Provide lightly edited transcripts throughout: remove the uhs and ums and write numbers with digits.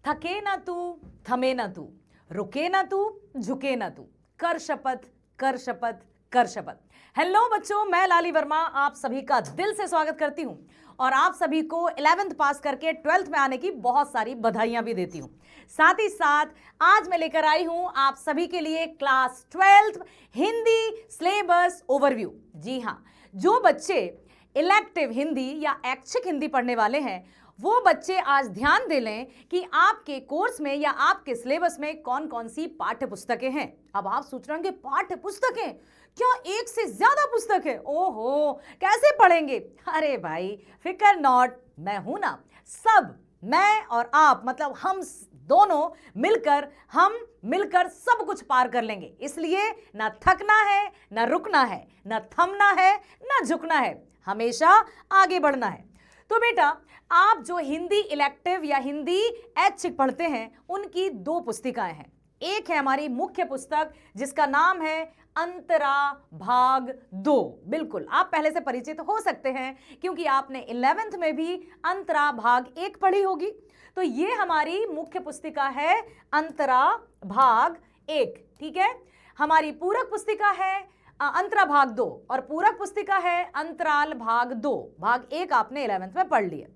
थके ना तू, थमे ना तू, रुके ना तू, झुके ना तू, कर शपथ, कर शपथ, कर शपथ। हेलो बच्चों, मैं लाली वर्मा आप सभी का दिल से स्वागत करती हूं और आप सभी को 11th पास करके 12th में आने की बहुत सारी बधाइयां भी देती हूं। साथ ही साथ आज मैं लेकर आई हूं आप सभी के लिए class 12th Hindi syllabus overview. जी हां, जो बच्चे इलेक्टिव हिंदी या ऐच्छिक हिंदी पढ़ने वाले हैं वो बच्चे आज ध्यान दे लें कि आपके कोर्स में या आपके सिलेबस में कौन कौन सी पाठ्य पुस्तकें हैं। अब आप सोच रहे होंगे पाठ्य पुस्तकें, क्या एक से ज्यादा पुस्तक है? ओहो, कैसे पढ़ेंगे? अरे भाई फिकर नॉट, मैं हूं ना। सब मैं और आप मतलब हम दोनों मिलकर सब कुछ पार कर लेंगे। इसलिए ना थकना है, ना रुकना है, ना थमना है, ना झुकना है, हमेशा आगे बढ़ना है। तो बेटा, आप जो हिंदी इलेक्टिव या हिंदी ऐच्छिक पढ़ते हैं उनकी दो पुस्तिकाएं हैं। एक है हमारी मुख्य पुस्तक जिसका नाम है अंतरा भाग 2। बिल्कुल, आप पहले से परिचित हो सकते हैं क्योंकि आपने 11th में भी अंतरा भाग 1 पढ़ी होगी। तो ये हमारी मुख्य पुस्तिका है अंतरा भाग 1। ठीक है, हमारी पूरक पुस्तिका है अंतरा भाग 2 और पूरक पुस्तिका है अंतराल भाग 2। भाग 1 आपने 11th में पढ़ लिया।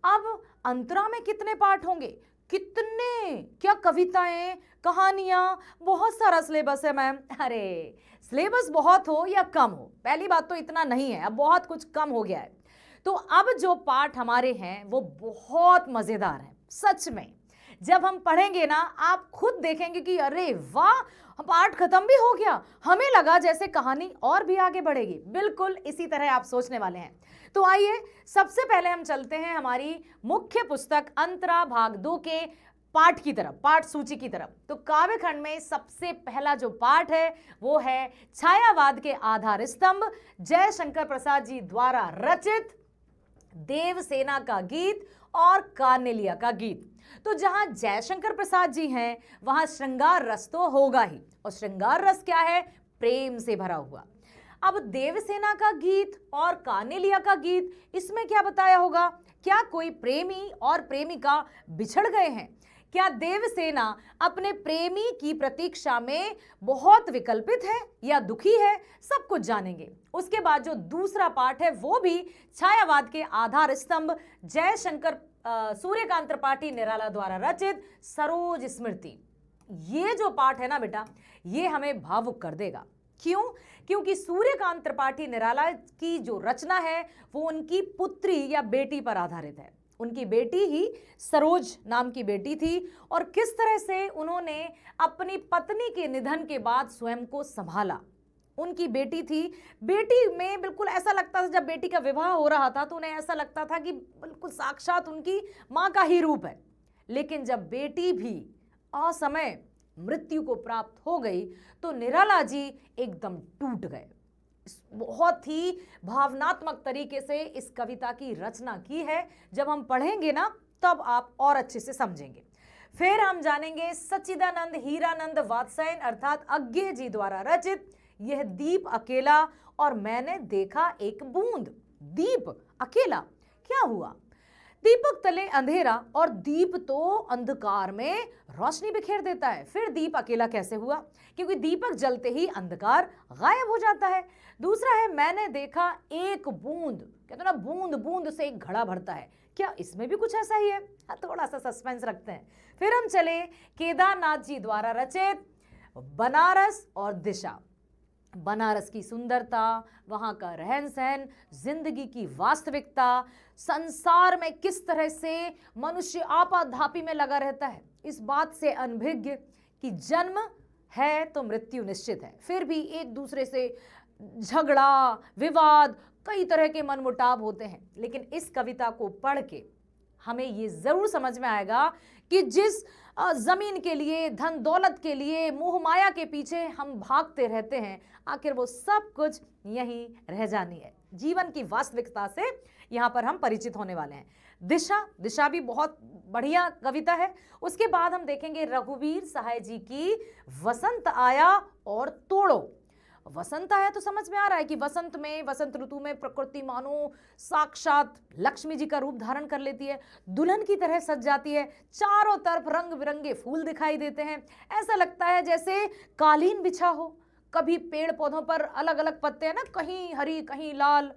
अब अंतरा में कितने पाठ होंगे? कितने, क्या कविताएं, कहानियां, बहुत सारा सिलेबस है मैम। अरे सिलेबस बहुत हो या कम हो, पहली बात तो इतना नहीं है, अब बहुत कुछ कम हो गया है। तो अब जो पाठ हमारे हैं वो बहुत मजेदार हैं सच में। जब हम पढ़ेंगे ना आप खुद देखेंगे कि अरे वाह, पाठ खत्म भी हो गया, हमें लगा जैसे कहानी और भी आगे बढ़ेगी। बिल्कुल इसी तरह आप सोचने वाले हैं। तो आइए सबसे पहले हम चलते हैं हमारी मुख्य पुस्तक अंतरा भाग 2 के पाठ की तरफ, पाठ सूची की तरफ। तो काव्य खंड में सबसे पहला जो पाठ है वो है छायावाद के आधार स्तंभ, जयशंकर प्रसाद जी द्वारा रचित देवसेना का गीत और कार्नेलिया का गीत। तो जहां जयशंकर प्रसाद जी हैं वहां श्रृंगार रस तो होगा ही, और श्रृंगार रस क्या है? प्रेम से भरा हुआ। अब देवसेना का गीत और कार्नेलिया का गीत, इसमें क्या बताया होगा? क्या कोई प्रेमी और प्रेमिका बिछड़ गए हैं? क्या देवसेना अपने प्रेमी की प्रतीक्षा में बहुत विकल्पित है या दुखी है? सब कुछ जानेंगे। उसके बाद जो दूसरा पाठ है वो भी छायावाद के आधार स्तंभ, जयशंकर सूर्यकांत त्रिपाठी निराला द्वारा रचित सरोज स्मृति। ये जो पाठ है ना बेटा, ये हमें भावुक कर देगा। क्यों? क्योंकि सूर्यकांत त्रिपाठी निराला की जो रचना है वो उनकी पुत्री या बेटी पर आधारित है। उनकी बेटी ही सरोज नाम की बेटी थी और किस तरह से उन्होंने अपनी पत्नी के निधन के बाद स्वयं को संभाला। उनकी बेटी थी, बेटी में बिल्कुल ऐसा लगता था, जब बेटी का विवाह हो रहा था तो उन्हें ऐसा लगता था कि बिल्कुल साक्षात उनकी मां का ही रूप है। लेकिन जब बेटी भी असमय मृत्यु को प्राप्त हो गई तो निराला जी एकदम टूट गए। बहुत ही भावनात्मक तरीके से इस कविता की रचना की है। जब हम पढ़ेंगे ना तब आप और अच्छे से समझेंगे। फिर हम जानेंगे सच्चिदानंद हीरानंद वात्स्यायन अर्थात अज्ञे जी द्वारा रचित यह दीप अकेला और मैंने देखा एक बूंद। दीप अकेला, क्या हुआ? दीपक तले अंधेरा और दीप तो अंधकार में रोशनी बिखेर देता है। फिर दीप अकेला कैसे हुआ? क्योंकि दीपक जलते ही अंधकार गायब हो जाता है। दूसरा है मैंने देखा एक बूंद, कहते ना बूंद बूंद से एक घड़ा भरता है। क्या इसमें भी कुछ ऐसा ही है? थोड़ा सा सस्पेंस रखते हैं। फिर हम चले केदारनाथ जी द्वारा रचित बनारस और दिशा। बनारस की सुंदरता, वहाँ का रहन सहन, जिंदगी की वास्तविकता, संसार में किस तरह से मनुष्य आपाधापी में लगा रहता है, इस बात से अनभिज्ञ कि जन्म है तो मृत्यु निश्चित है, फिर भी एक दूसरे से झगड़ा विवाद, कई तरह के मनमुटाव होते हैं। लेकिन इस कविता को पढ़ के हमें ये जरूर समझ में आएगा कि जिस जमीन के लिए, धन दौलत के लिए, मोह माया के पीछे हम भागते रहते हैं, आखिर वो सब कुछ यहीं रह जानी है। जीवन की वास्तविकता से यहाँ पर हम परिचित होने वाले हैं। दिशा भी बहुत बढ़िया कविता है। उसके बाद हम देखेंगे रघुवीर सहाय जी की वसंत आया और तोड़ो। वसंत आया तो समझ में आ रहा है कि वसंत ऋतु में प्रकृति मानो साक्षात लक्ष्मी जी का रूप धारण कर लेती है, दुल्हन की तरह सज जाती है, चारों तरफ रंग बिरंगे फूल दिखाई देते हैं, ऐसा लगता है जैसे कालीन बिछा हो। कभी पेड़ पौधों पर अलग अलग पत्ते हैं ना, कहीं हरी कहीं लाल,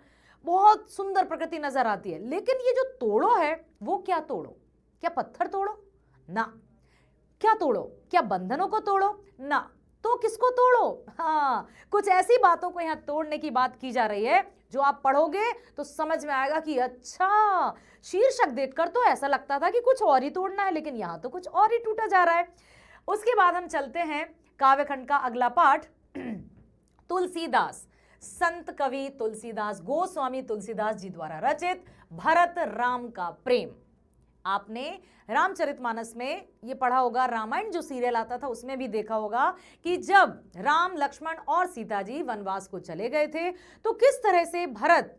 बहुत सुंदर प्रकृति नजर आती है। लेकिन ये जो तोड़ो है वो क्या तोड़ो? क्या पत्थर तोड़ो? ना। क्या तोड़ो? क्या बंधनों को तोड़ो? ना। तो किसको तोड़ो? हाँ, कुछ ऐसी बातों को यहाँ तोड़ने की बात की जा रही है जो आप पढ़ोगे तो समझ में आएगा कि अच्छा, शीर्षक देखकर तो ऐसा लगता था कि कुछ और ही तोड़ना है, लेकिन यहाँ तो कुछ और ही टूटा जा रहा है। उसके बाद हम चलते हैं काव्यखंड का अगला पाठ। तुलसीदास, संत कवि तुलसीदास, गोस्वामी तुलसीदास जी द्वारा रचित भरत राम का प्रेम। आपने रामचरितमानस में ये पढ़ा होगा, रामायण जो सीरियल आता था उसमें भी देखा होगा कि जब राम लक्ष्मण और सीता जी वनवास को चले गए थे तो किस तरह से भरत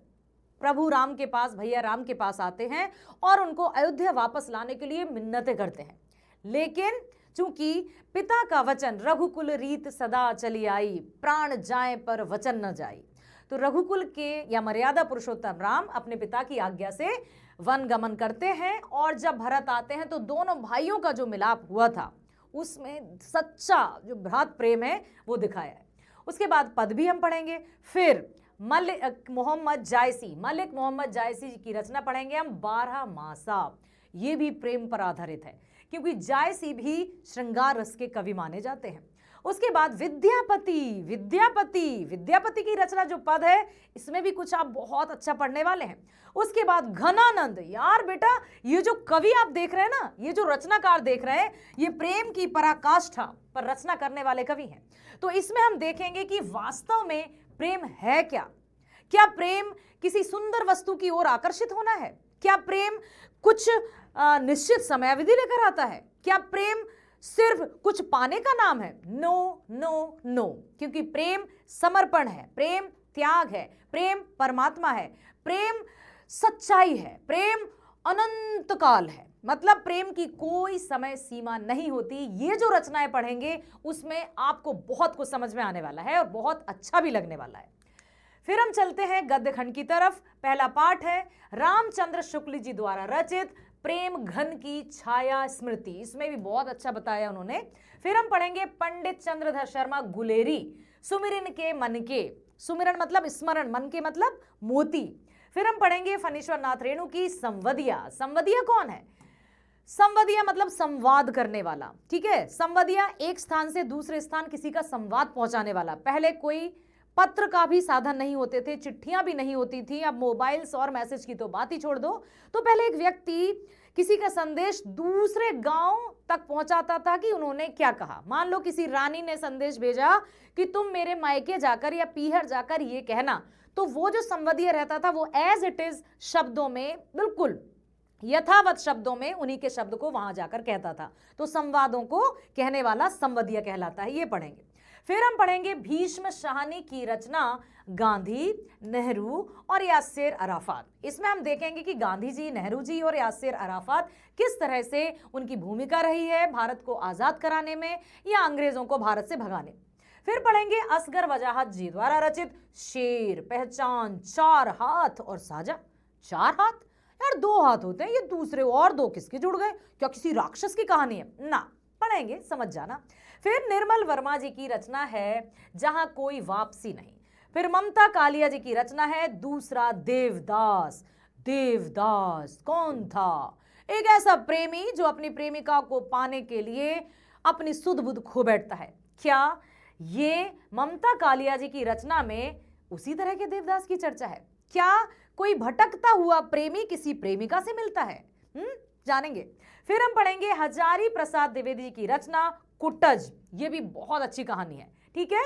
प्रभु राम के पास, भैया राम के पास आते हैं और उनको अयोध्या वापस लाने के लिए मिन्नतें करते हैं। लेकिन चूंकि पिता का वचन रघुकुल रीत सदा चली आई, प्राण जाए पर वचन न जाई, तो रघुकुल के या मर्यादा पुरुषोत्तम राम अपने पिता की आज्ञा से वन गमन करते हैं और जब भरत आते हैं तो दोनों भाइयों का जो मिलाप हुआ था उसमें सच्चा जो भ्रात प्रेम है वो दिखाया है। उसके बाद पद भी हम पढ़ेंगे। फिर मलिक मोहम्मद जायसी जी की रचना पढ़ेंगे हम, 12 मासा। ये भी प्रेम पर आधारित है क्योंकि जायसी भी श्रृंगार रस के कवि माने जाते हैं। उसके बाद विद्यापति की रचना जो पद है इसमें भी कुछ आप बहुत अच्छा पढ़ने वाले हैं। उसके बाद घनानंद, यार बेटा ये जो कवि आप देख रहे हैं ना, ये जो रचनाकार देख रहे हैं, ये प्रेम की पराकाष्ठा पर रचना करने वाले कवि हैं। तो इसमें हम देखेंगे कि वास्तव में प्रेम है क्या? क्या प्रेम किसी सुंदर वस्तु की ओर आकर्षित होना है? क्या प्रेम कुछ निश्चित समयावधि लेकर आता है? क्या प्रेम सिर्फ कुछ पाने का नाम है? नो नो नो, क्योंकि प्रेम समर्पण है, प्रेम त्याग है, प्रेम परमात्मा है, प्रेम सच्चाई है, प्रेम अनंत काल है। मतलब प्रेम की कोई समय सीमा नहीं होती। ये जो रचनाएं पढ़ेंगे उसमें आपको बहुत कुछ समझ में आने वाला है और बहुत अच्छा भी लगने वाला है। फिर हम चलते हैं गद्य खंड की तरफ। पहला पाठ है रामचंद्र शुक्ल जी द्वारा रचित प्रेम घन की छाया स्मृति। इसमें भी बहुत अच्छा बताया उन्होंने। फिर हम पढ़ेंगे पंडित चंद्रधर शर्मा गुलेरी, सुमिरन के मन के। सुमिरन मतलब स्मरण, मन के मतलब मोती। फिर हम पढ़ेंगे फणीश्वर नाथ रेणु की संवदिया। संवदिया कौन है? संवदिया मतलब संवाद करने वाला, ठीक है। संवदिया एक स्थान से दूसरे स्थान किसी का संवाद पहुंचाने वाला। पहले कोई पत्र का भी साधन नहीं होते थे, चिट्ठियां भी नहीं होती थी। अब मोबाइल्स और मैसेज की तो बात ही छोड़ दो। तो पहले एक व्यक्ति किसी का संदेश दूसरे गांव तक पहुंचाता था कि उन्होंने क्या कहा। मान लो किसी रानी ने संदेश भेजा कि तुम मेरे मायके जाकर या पीहर जाकर ये कहना, तो वो जो संवदीय रहता था वो एज इट इज शब्दों में, बिल्कुल यथावत शब्दों में उन्हीं के शब्द को वहां जाकर कहता था। तो संवादों को कहने वाला संवदीय कहलाता है। ये पढ़ेंगे। फिर हम पढ़ेंगे भीष्म शाहनी की रचना गांधी, नेहरू और यासिर अराफात। इसमें हम देखेंगे कि गांधी जी, नेहरू जी और यासिर अराफात किस तरह से उनकी भूमिका रही है भारत को आजाद कराने में या अंग्रेजों को भारत से भगाने। फिर पढ़ेंगे असगर वजाहत जी द्वारा रचित शेर, पहचान, 4 हाथ और साजा। 4 हाथ? यार 2 हाथ होते हैं, ये दूसरे और 2 किसके जुड़ गए? क्या किसी राक्षस की कहानी है? ना, पढ़ेंगे, समझ जाना। फिर निर्मल वर्मा जी की रचना है जहां कोई वापसी नहीं। फिर ममता कालिया जी की रचना है दूसरा देवदास। देवदास कौन था? एक ऐसा प्रेमी जो अपनी प्रेमिका को पाने के लिए अपनी सुध बुध खो बैठता है। क्या ये ममता कालिया जी की रचना में उसी तरह के देवदास की चर्चा है? क्या कोई भटकता हुआ प्रेमी किसी प्रेमिका से मिलता है? जानेंगे। फिर हम पढ़ेंगे हजारी प्रसाद द्विवेदी जी की रचना कुटज। ये भी बहुत अच्छी कहानी है, ठीक है।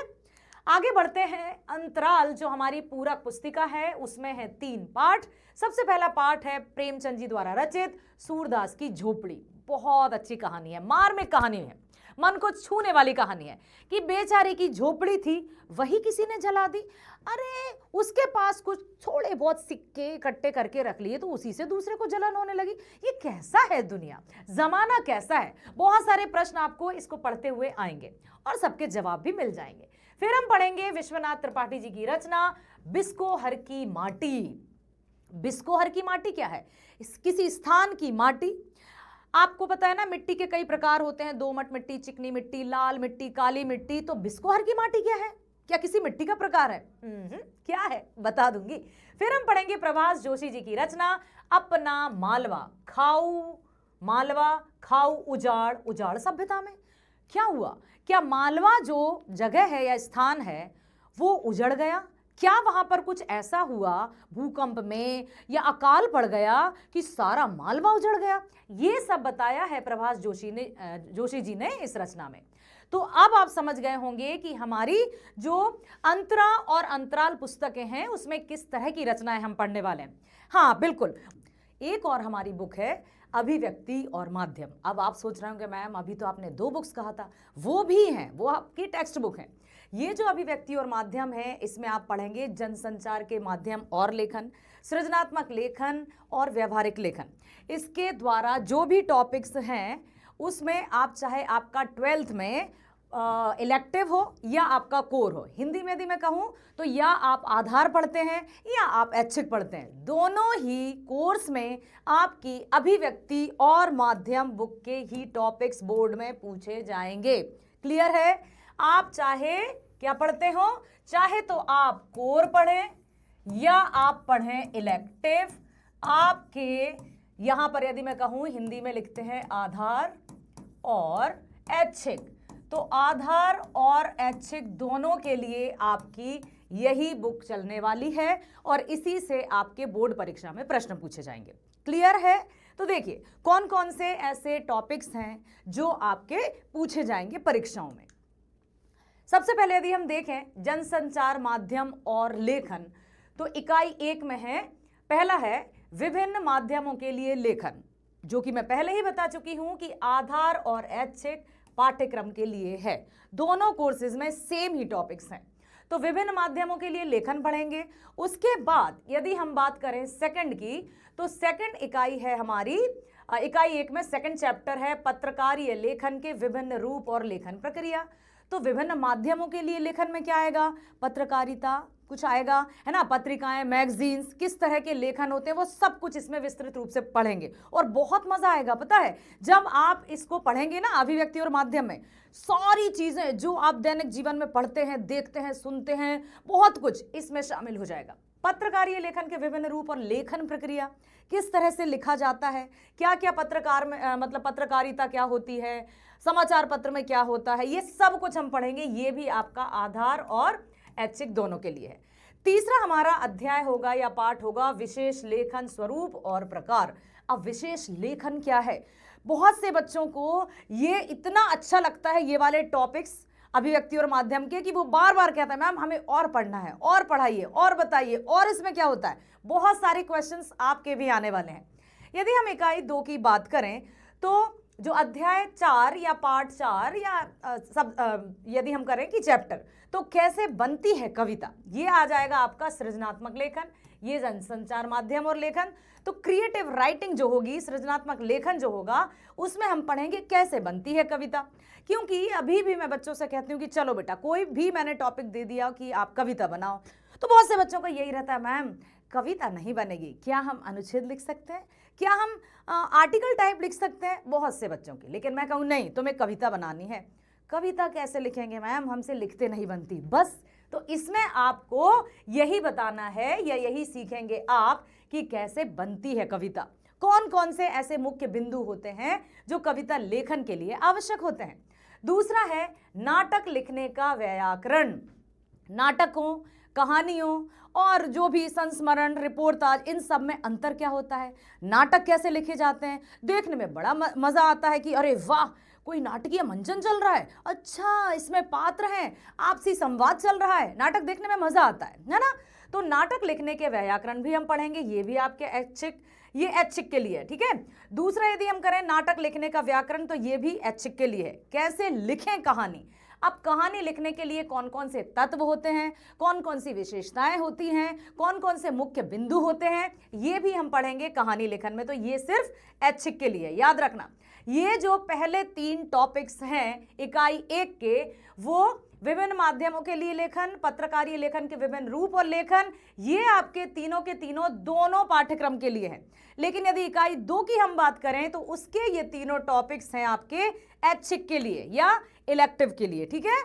आगे बढ़ते हैं। अंतराल जो हमारी पूरक पुस्तिका है उसमें है 3 पाठ। सबसे पहला पाठ है प्रेमचंद जी द्वारा रचित सूरदास की झोपड़ी। बहुत अच्छी कहानी है, मार्मिक कहानी है, मन को छूने वाली कहानी है कि बेचारी की झोपड़ी थी वही किसी ने जला दी। अरे उसके पास कुछ थोड़े बहुत सिक्के इकट्ठे करके रख लिए तो उसी से दूसरे को जलन होने लगी। ये कैसा है दुनिया, जमाना कैसा है? बहुत सारे प्रश्न आपको इसको पढ़ते हुए आएंगे और सबके जवाब भी मिल जाएंगे। फिर हम पढ़ेंगे विश्वनाथ त्रिपाठी जी की रचना बिस्कोहर की माटी। बिस्कोहर की माटी क्या है? किसी स्थान की माटी। आपको पता है ना, मिट्टी के कई प्रकार होते हैं, दोमट मिट्टी, चिकनी मिट्टी, लाल मिट्टी, काली मिट्टी। तो बिस्कोहर की माटी क्या है? क्या किसी मिट्टी का प्रकार है? क्या है बता दूंगी। फिर हम पढ़ेंगे प्रभास जोशी जी की रचना अपना मालवा। खाऊ मालवा, खाऊ उजाड़, उजाड़ सभ्यता में क्या हुआ? क्या मालवा जो जगह है या स्थान है वो उजड़ गया? क्या वहां पर कुछ ऐसा हुआ भूकंप में या अकाल पड़ गया कि सारा मालवा उजड़ गया? ये सब बताया है प्रभास जोशी जी ने इस रचना में। तो अब आप समझ गए होंगे कि हमारी जो अंतरा और अंतराल पुस्तकें हैं उसमें किस तरह की रचनाएं हम पढ़ने वाले हैं। हाँ बिल्कुल, एक और हमारी बुक है अभिव्यक्ति और माध्यम। अब आप सोच रहे होंगे मैम अभी तो आपने 2 बुक्स कहा था, वो भी हैं, वो आपकी टेक्स्ट बुक है। ये जो अभिव्यक्ति और माध्यम है इसमें आप पढ़ेंगे जनसंचार के माध्यम और लेखन, सृजनात्मक लेखन और व्यवहारिक लेखन। इसके द्वारा जो भी टॉपिक्स हैं उसमें आप चाहे आपका 12th में इलेक्टिव हो या आपका कोर हो, हिंदी में यदि मैं कहूँ तो या आप आधार पढ़ते हैं या आप ऐच्छिक पढ़ते हैं, दोनों ही कोर्स में आपकी अभिव्यक्ति और माध्यम बुक के ही टॉपिक्स बोर्ड में पूछे जाएंगे। क्लियर है? आप चाहे क्या पढ़ते हो, चाहे तो आप कोर पढ़ें या आप पढ़ें इलेक्टिव, आपके यहां पर यदि मैं कहूं हिंदी में लिखते हैं आधार और ऐच्छिक, तो आधार और ऐच्छिक दोनों के लिए आपकी यही बुक चलने वाली है और इसी से आपके बोर्ड परीक्षा में प्रश्न पूछे जाएंगे। क्लियर है? तो देखिए कौन कौन से ऐसे टॉपिक्स हैं जो आपके पूछे जाएंगे परीक्षाओं में। सबसे पहले यदि हम देखें जनसंचार माध्यम और लेखन, तो इकाई 1 में है, पहला है विभिन्न माध्यमों के लिए लेखन, जो कि मैं पहले ही बता चुकी हूं कि आधार और ऐच्छिक पाठ्यक्रम के लिए है। दोनों कोर्सेज में सेम ही टॉपिक्स हैं। तो विभिन्न माध्यमों के लिए लेखन पढ़ेंगे। उसके बाद यदि हम बात करें सेकंड की, तो सेकंड इकाई है हमारी, इकाई 1 में सेकंड चैप्टर है पत्रकारीय लेखन के विभिन्न रूप और लेखन प्रक्रिया। तो विभिन्न माध्यमों के लिए लेखन में क्या आएगा? पत्रकारिता कुछ आएगा, है ना, पत्रिकाएं, मैगजीन्स, किस तरह के लेखन होते हैं वो सब कुछ इसमें विस्तृत रूप से पढ़ेंगे और बहुत मजा आएगा। पता है जब आप इसको पढ़ेंगे ना अभिव्यक्ति और माध्यम में, सारी चीजें जो आप दैनिक जीवन में पढ़ते हैं, देखते हैं, सुनते हैं, बहुत कुछ इसमें शामिल हो जाएगा। पत्रकारीय लेखन के विभिन्न रूप और लेखन प्रक्रिया, किस तरह से लिखा जाता है, क्या क्या पत्रकार में मतलब पत्रकारिता क्या होती है, समाचार पत्र में क्या होता है, ये सब कुछ हम पढ़ेंगे। ये भी आपका आधार और ऐच्छिक दोनों के लिए है। तीसरा हमारा अध्याय होगा या पाठ होगा विशेष लेखन स्वरूप और प्रकार। अब विशेष लेखन क्या है? बहुत से बच्चों को ये इतना अच्छा लगता है ये वाले टॉपिक्स अभिव्यक्ति और माध्यम के कि वो बार बार कहता है मैम हमें और पढ़ना है, और पढ़ाइए, और बताइए, और इसमें क्या होता है। बहुत सारे क्वेश्चंस आपके भी आने वाले हैं। यदि हम इकाई 2 की बात करें तो जो अध्याय 4 या पाठ 4 या यदि हम करें कि चैप्टर, तो कैसे बनती है कविता, ये आ जाएगा आपका सृजनात्मक लेखन, ये जनसंचार माध्यम और लेखन। तो क्रिएटिव राइटिंग जो होगी, सृजनात्मक लेखन जो होगा, उसमें हम पढ़ेंगे कैसे बनती है कविता। क्योंकि अभी भी मैं बच्चों से कहती हूँ कि चलो बेटा कोई भी मैंने टॉपिक दे दिया कि आप कविता बनाओ, तो बहुत से बच्चों का यही रहता है मैम कविता नहीं बनेगी, क्या हम अनुच्छेद लिख सकते हैं, क्या हम आर्टिकल टाइप लिख सकते हैं, बहुत से बच्चों की। लेकिन मैं कहूँ नहीं तुम्हें कविता बनानी है। कविता कैसे लिखेंगे मैम, हमसे लिखते नहीं बनती। बस तो इसमें आपको यही बताना है या यही सीखेंगे आप कि कैसे बनती है कविता, कौन कौन से ऐसे मुख्य बिंदु होते हैं जो कविता लेखन के लिए आवश्यक होते हैं। दूसरा है नाटक लिखने का व्याकरण। नाटकों, कहानियों और जो भी संस्मरण, रिपोर्टाज, इन सब में अंतर क्या होता है, नाटक कैसे लिखे जाते हैं। देखने में बड़ा मजा आता है कि अरे वाह कोई नाटकीय मंचन चल रहा है, अच्छा इसमें पात्र हैं, आपसी संवाद चल रहा है, नाटक देखने में मजा आता है ना। तो नाटक लिखने के व्याकरण भी हम पढ़ेंगे, ये भी आपके ऐच्छिक ये ऐच्छिक के लिए है, ठीक है। दूसरा यदि हम करें नाटक लिखने का व्याकरण, तो ये भी ऐच्छिक के लिए है। कैसे लिखें कहानी, अब कहानी लिखने के लिए कौन कौन से तत्व होते हैं, कौन कौन सी विशेषताएं होती हैं, कौन कौन से मुख्य बिंदु होते हैं, ये भी हम पढ़ेंगे कहानी लेखन में। तो ये सिर्फ ऐच्छिक के लिए, याद रखना। ये जो पहले 3 टॉपिक्स हैं इकाई 1 के, वो विभिन्न माध्यमों के लिए लेखन, पत्रकारीय लेखन के विभिन्न रूप और लेखन, ये आपके तीनों के तीनों दोनों पाठ्यक्रम के लिए हैं। लेकिन यदि इकाई 2 की हम बात करें तो उसके ये तीनों टॉपिक्स हैं आपके ऐच्छिक के लिए या इलेक्टिव के लिए, ठीक है।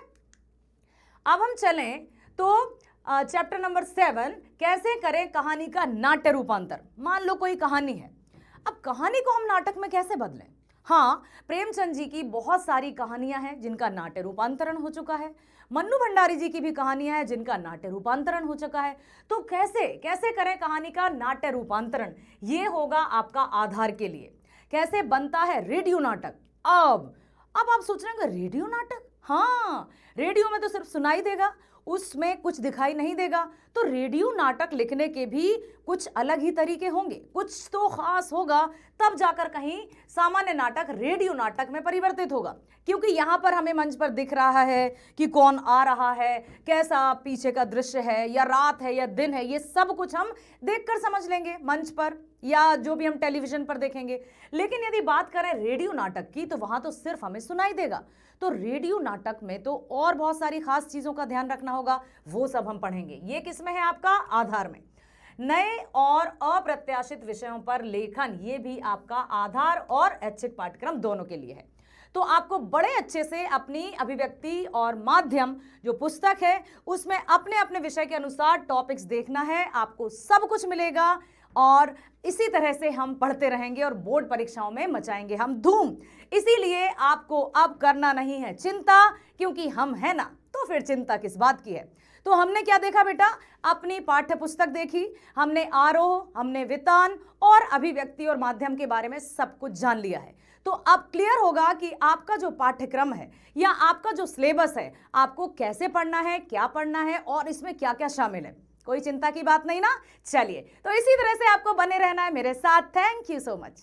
अब हम चलें तो चैप्टर नंबर 7, कैसे करें कहानी का नाट्य रूपांतर। मान लो कोई कहानी है, अब कहानी को हम नाटक में कैसे बदलें। हाँ, प्रेमचंद जी की बहुत सारी कहानियां हैं जिनका नाट्य रूपांतरण हो चुका है, मन्नू भंडारी जी की भी कहानियां हैं जिनका नाट्य रूपांतरण हो चुका है। तो कैसे कैसे करें कहानी का नाट्य रूपांतरण, ये होगा आपका आधार के लिए। कैसे बनता है रेडियो नाटक। अब आप सोच रहे हैं रेडियो नाटक, हाँ, रेडियो में तो सिर्फ सुनाई देगा, उसमें कुछ दिखाई नहीं देगा। तो रेडियो नाटक लिखने के भी कुछ अलग ही तरीके होंगे, कुछ तो खास होगा, तब जाकर कहीं सामान्य नाटक रेडियो नाटक में परिवर्तित होगा। क्योंकि यहाँ पर हमें मंच पर दिख रहा है कि कौन आ रहा है, कैसा पीछे का दृश्य है, या रात है या दिन है, ये सब कुछ हम देखकर समझ लेंगे मंच पर, या जो भी हम टेलीविजन पर देखेंगे। लेकिन यदि बात करें रेडियो नाटक की, तो वहां तो सिर्फ हमें सुनाई देगा। तो रेडियो नाटक में तो और बहुत सारी खास चीजों का ध्यान रखना होगा, वो सब हम पढ़ेंगे। ये किसमें है, आपका आधार में। नए और अप्रत्याशित विषयों पर लेखन, ये भी आपका आधार और ऐच्छिक पाठ्यक्रम दोनों के लिए है। तो आपको बड़े अच्छे से अपनी अभिव्यक्ति और माध्यम जो पुस्तक है उसमें अपने अपने विषय के अनुसार टॉपिक्स देखना है, आपको सब कुछ मिलेगा। और इसी तरह से हम पढ़ते रहेंगे और बोर्ड परीक्षाओं में मचाएंगे हम धूम। इसीलिए आपको अब करना नहीं है चिंता, क्योंकि हम हैं ना, तो फिर चिंता किस बात की है। तो हमने क्या देखा बेटा, अपनी पाठ्य पुस्तक देखी, हमने आरोह, हमने वितान और अभिव्यक्ति और माध्यम के बारे में सब कुछ जान लिया है। तो अब क्लियर होगा कि आपका जो पाठ्यक्रम है या आपका जो सिलेबस है, आपको कैसे पढ़ना है, क्या पढ़ना है और इसमें क्या क्या शामिल है। कोई चिंता की बात नहीं ना। चलिए, तो इसी तरह से आपको बने रहना है मेरे साथ। Thank you so much.